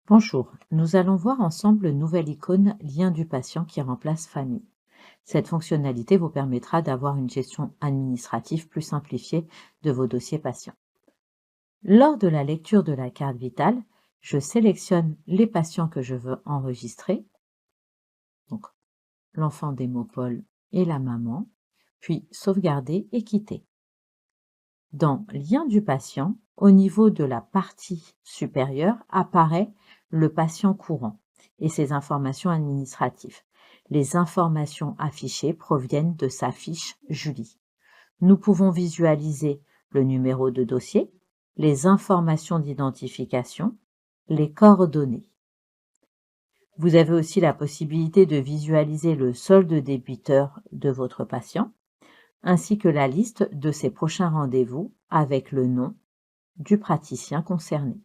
Bonjour, nous allons voir ensemble le nouvelle icône Lien du patient qui remplace Famille. Cette fonctionnalité vous permettra d'avoir une gestion administrative plus simplifiée de vos dossiers patients. Lors de la lecture de la carte vitale, je sélectionne les patients que je veux enregistrer, donc l'enfant d'hémopole et la maman, puis sauvegarder et quitter. Dans Lien du patient, au niveau de la partie supérieure apparaît le patient courant et ses informations administratives. Les informations affichées proviennent de sa fiche Julie. Nous pouvons visualiser le numéro de dossier, les informations d'identification, les coordonnées. Vous avez aussi la possibilité de visualiser le solde débiteur de votre patient, ainsi que la liste de ses prochains rendez-vous avec le nom du praticien concerné.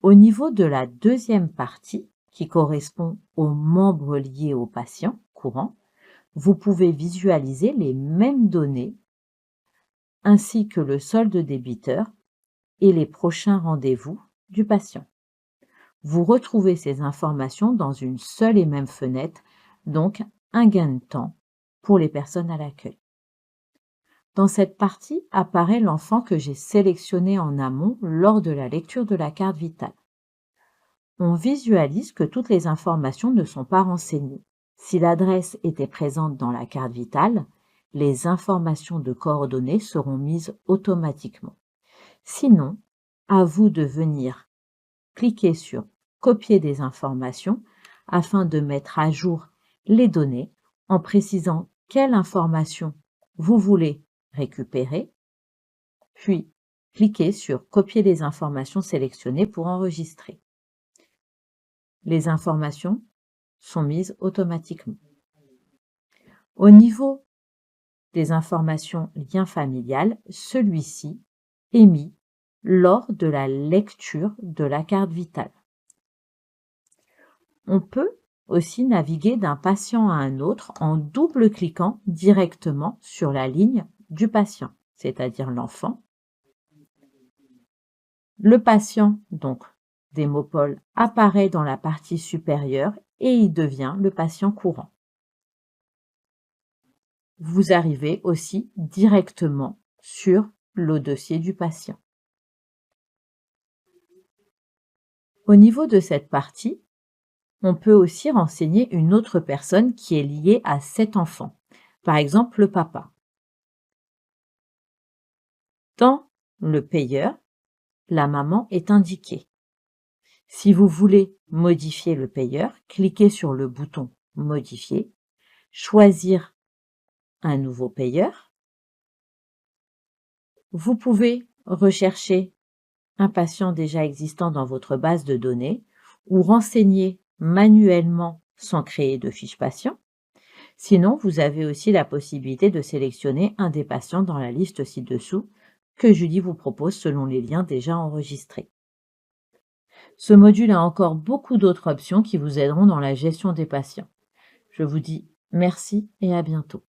Au niveau de la deuxième partie, qui correspond aux membres liés au patient courant, vous pouvez visualiser les mêmes données ainsi que le solde débiteur et les prochains rendez-vous du patient. Vous retrouvez ces informations dans une seule et même fenêtre, donc un gain de temps pour les personnes à l'accueil. Dans cette partie apparaît l'enfant que j'ai sélectionné en amont lors de la lecture de la carte vitale. On visualise que toutes les informations ne sont pas renseignées. Si l'adresse était présente dans la carte vitale, les informations de coordonnées seront mises automatiquement. Sinon, à vous de venir cliquer sur « Copier des informations » afin de mettre à jour les données en précisant quelle information vous voulez récupérer, puis cliquez sur « Copier les informations sélectionnées » pour enregistrer. Les informations sont mises automatiquement. Au niveau des informations lien familial, celui-ci est mis lors de la lecture de la carte vitale. On peut aussi naviguer d'un patient à un autre en double-cliquant directement sur la ligne du patient, c'est-à-dire l'enfant. Le patient, donc d'hémopole, apparaît dans la partie supérieure et il devient le patient courant. Vous arrivez aussi directement sur le dossier du patient. Au niveau de cette partie, on peut aussi renseigner une autre personne qui est liée à cet enfant, par exemple le papa. Dans le payeur, la maman est indiquée. Si vous voulez modifier le payeur, cliquez sur le bouton « Modifier », choisir un nouveau payeur. Vous pouvez rechercher un patient déjà existant dans votre base de données ou renseigner manuellement sans créer de fiche patient. Sinon, vous avez aussi la possibilité de sélectionner un des patients dans la liste ci-dessous que Julie vous propose selon les liens déjà enregistrés. Ce module a encore beaucoup d'autres options qui vous aideront dans la gestion des patients. Je vous dis merci et à bientôt.